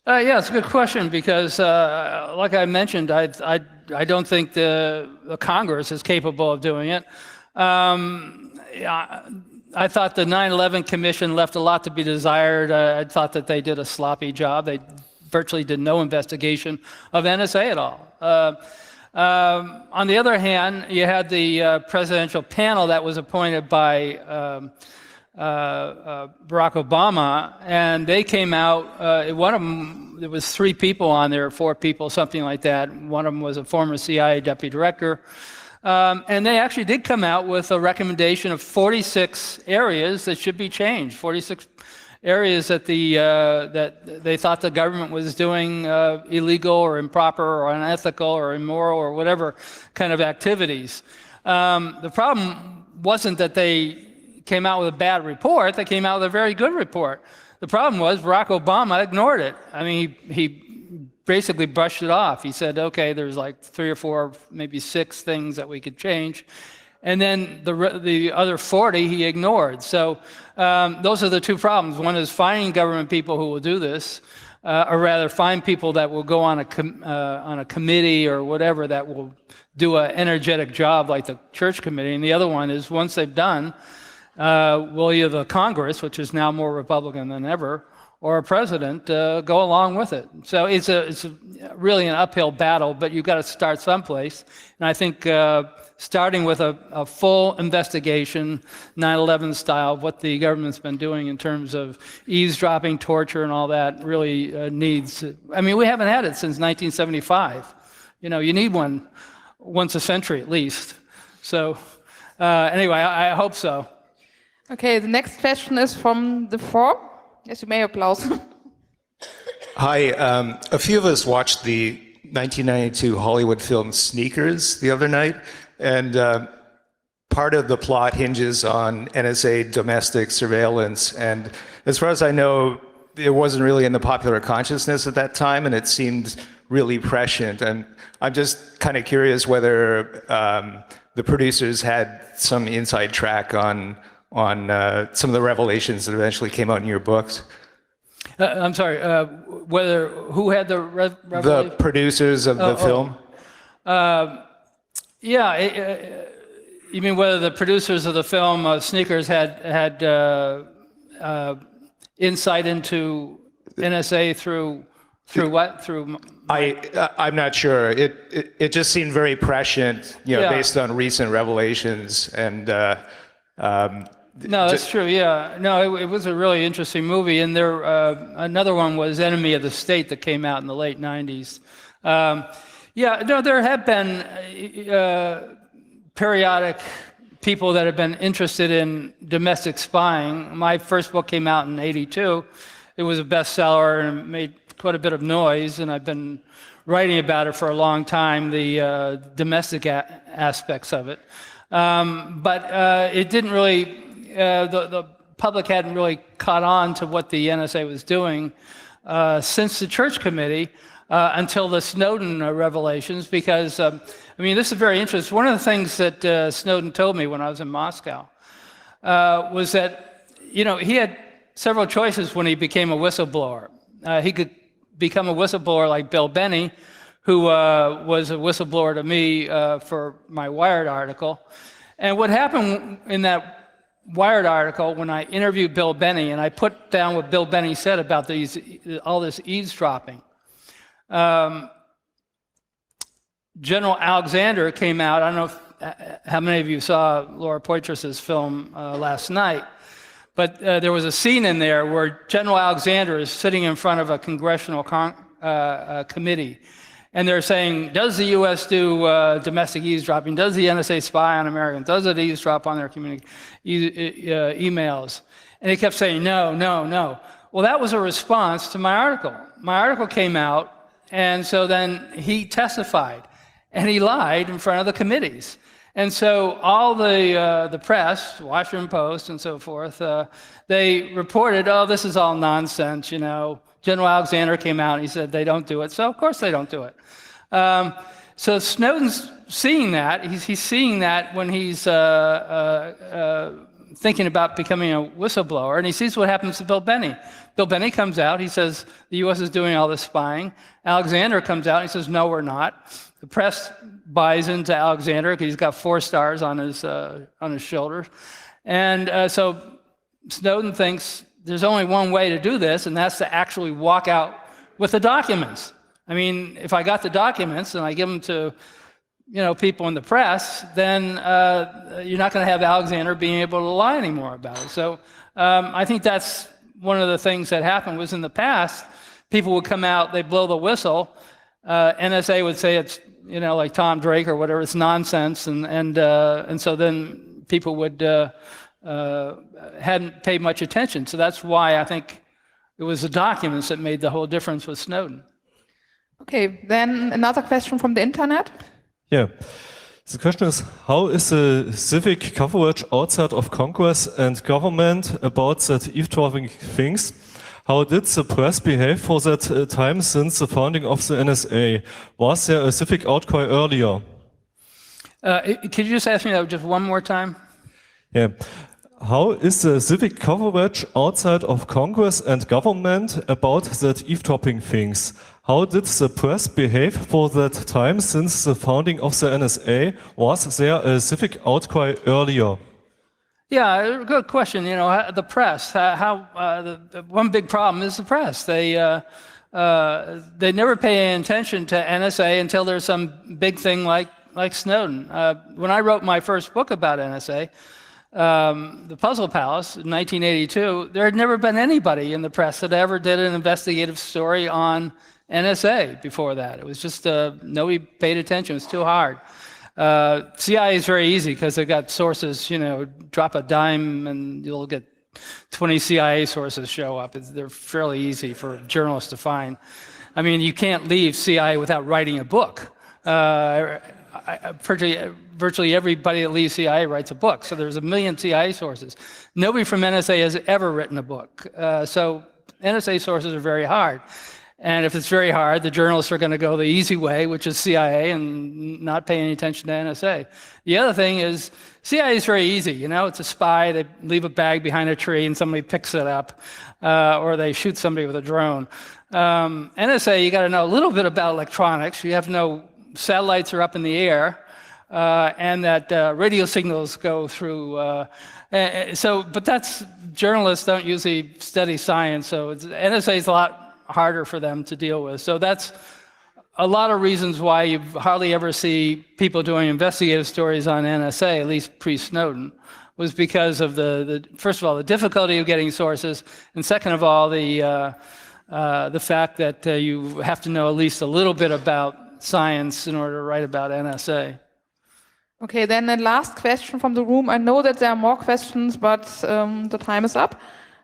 Yeah, it's a good question because, like I mentioned, I don't think the Congress is capable of doing it. I thought the 9/11 Commission left a lot to be desired. I thought that they did a sloppy job. They virtually did no investigation of NSA at all. On the other hand, you had the presidential panel that was appointed by Barack Obama, and they came out, one of them, there was 3 people on there, 4 people, something like that. One of them was a former CIA deputy director. And they actually did come out with a recommendation of 46 areas that should be changed, 46 areas that that they thought the government was doing illegal or improper or unethical or immoral or whatever kind of activities. The problem wasn't that they came out with a bad report. They came out with a very good report. The problem was Barack Obama ignored it. I mean, he basically brushed it off. He said, okay, there's like 3 or 4, maybe 6 things that we could change. And then the other 40 he ignored. So those are the 2 problems. One is finding government people who will do this, or rather find people that will go on a committee or whatever that will do an energetic job like the church committee. And the other one is once they've done, will either the Congress, which is now more Republican than ever, or a president go along with it. So it's really an uphill battle, but you've got to start someplace. And I think starting with a full investigation, 9/11 style, of what the government's been doing in terms of eavesdropping, torture, and all that really needs. I mean, we haven't had it since 1975. You need one once a century at least. So anyway, I hope so. Okay, the next question is from the floor. Yes, you may applause. Hi, a few of us watched the 1992 Hollywood film Sneakers the other night, and part of the plot hinges on NSA domestic surveillance, and as far as I know, it wasn't really in the popular consciousness at that time, and it seemed really prescient, and I'm just kind of curious whether the producers had some inside track on some of the revelations that eventually came out in your books. I'm sorry, who had the revelation? The producers of the film? Yeah, you mean whether the producers of the film Sneakers had insight into NSA through what? Through I'm not sure. It just seemed very prescient, based on recent revelations, and No, that's true. Yeah, no, it was a really interesting movie, and there another one was Enemy of the State that came out in the late '90s. Yeah, no, there have been periodic people that have been interested in domestic spying. My first book came out in '82. It was a bestseller and made quite a bit of noise, and I've been writing about it for a long time, the domestic aspects of it. But it didn't really, the public hadn't really caught on to what the NSA was doing since the Church Committee until the Snowden revelations, because, I mean, this is very interesting. One of the things that Snowden told me when I was in Moscow was that, you know, he had several choices when he became a whistleblower. He could become a whistleblower like Bill Benny, who was a whistleblower to me for my Wired article. And what happened in that Wired article, when I interviewed Bill Benny, and I put down what Bill Benny said about all this eavesdropping, General Alexander came out. I don't know how many of you saw Laura Poitras's film last night, but there was a scene in there where General Alexander is sitting in front of a congressional committee, and they're saying, does the U.S. do domestic eavesdropping? Does the NSA spy on Americans? Does it eavesdrop on their emails? And he kept saying, no, no, no. Well, that was a response to my article. My article came out, and so then he testified, and he lied in front of the committees. And so all the press, Washington Post and so forth, they reported, oh, this is all nonsense, you know. General Alexander came out and he said they don't do it, so of course they don't do it. So Snowden's seeing that. He's seeing that when he's thinking about becoming a whistleblower, and he sees what happens to Bill Benny. Bill Benny comes out, he says the U.S. is doing all this spying. Alexander comes out and he says, no, we're not. The press buys into Alexander because he's got 4 stars on his shoulders. And so Snowden thinks there's only one way to do this, and that's to actually walk out with the documents. I mean, if I got the documents and I give them to, you know, people in the press, then you're not going to have Alexander being able to lie anymore about it. So I think that's one of the things that happened was in the past, people would come out, they blow the whistle, NSA would say it's, you know, like Tom Drake or whatever, it's nonsense, and so then people would hadn't paid much attention. So that's why I think it was the documents that made the whole difference with Snowden. Okay, then another question from the internet. Yeah. The question is, how is the civic coverage outside of Congress and government about that eavesdropping things? How did the press behave for that time since the founding of the NSA? Was there a civic outcry earlier? Could you just ask me that just one more time? Yeah. How is the civic coverage outside of Congress and government about that eavesdropping things? How did the press behave for that time since the founding of the NSA? Was there a civic outcry earlier? Yeah, good question. You know, the press. The one big problem is the press. They never pay any attention to NSA until there's some big thing like Snowden. When I wrote my first book about NSA, The Puzzle Palace in 1982, there had never been anybody in the press that ever did an investigative story on NSA before that. It was just nobody paid attention. It was too hard. CIA is very easy because they've got sources. You know, drop a dime and you'll get 20 CIA sources show up. They're fairly easy for journalists to find. I mean, you can't leave CIA without writing a book. Virtually everybody that leaves CIA writes a book. So there's 1 million CIA sources. Nobody from NSA has ever written a book. So NSA sources are very hard. And if it's very hard, the journalists are going to go the easy way, which is CIA, and not pay any attention to NSA. The other thing is, CIA is very easy. You know, it's a spy. They leave a bag behind a tree, and somebody picks it up, or they shoot somebody with a drone. NSA, you got to know a little bit about electronics. You have to know satellites are up in the air, and that radio signals go through. But that's journalists don't usually study science, so NSA is a lot harder for them to deal with. So that's a lot of reasons why you hardly ever see people doing investigative stories on NSA, at least pre-Snowden. was because of first of all, the difficulty of getting sources, and second of all, the fact that you have to know at least a little bit about science in order to write about NSA. Okay, then the last question from the room. I know that there are more questions, but the time is up.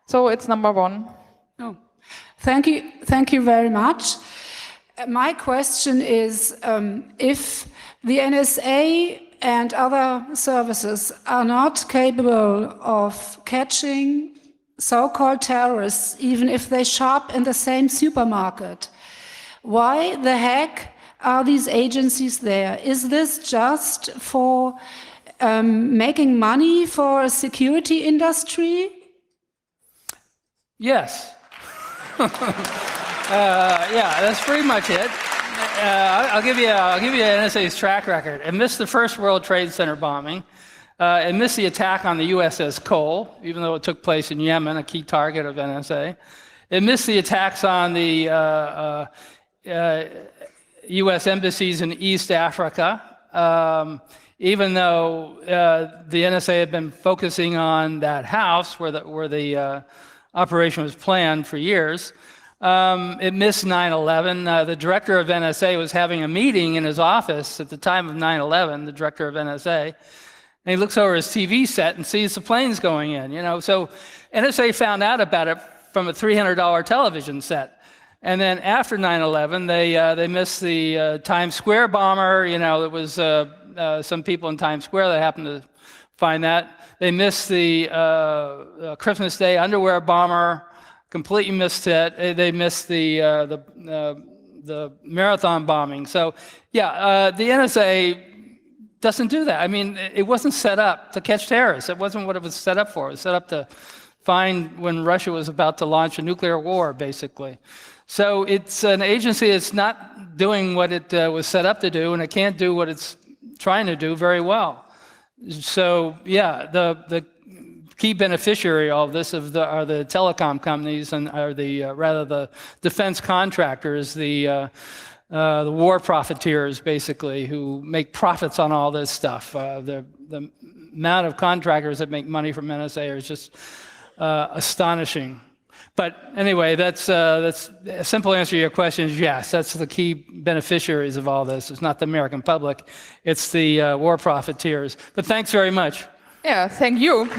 So it's number 1. Oh, thank you very much. My question is, if the NSA and other services are not capable of catching so-called terrorists, even if they shop in the same supermarket, why the heck are these agencies there? Is this just for making money for a security industry? Yes. Yeah, that's pretty much it. I'll give you NSA's track record. It missed the first World Trade Center bombing. It missed the attack on the USS Cole, even though it took place in Yemen, a key target of NSA. It missed the attacks on the U.S. embassies in East Africa, even though the NSA had been focusing on that house where the operation was planned for years. It missed 9/11. The director of NSA was having a meeting in his office at the time of 9/11, the director of NSA, and he looks over his TV set and sees the planes going in. So NSA found out about it from a $300 television set. And then after 9/11, they missed the Times Square bomber. It was some people in Times Square that happened to find that. They missed the Christmas Day underwear bomber. Completely missed it. They missed the marathon bombing. So yeah, the NSA doesn't do that. I mean, it wasn't set up to catch terrorists. It wasn't what it was set up for. It was set up to find when Russia was about to launch a nuclear war, basically. So it's an agency that's not doing what it was set up to do, and it can't do what it's trying to do very well. So yeah, the key beneficiary of all this are the telecom companies, and are the defense contractors, the war profiteers, basically, who make profits on all this stuff. The amount of contractors that make money from NSA is just astonishing. But anyway, that's a simple answer to your question is yes. That's the key beneficiaries of all this. It's not the American public. It's the war profiteers. But thanks very much. Yeah, thank you.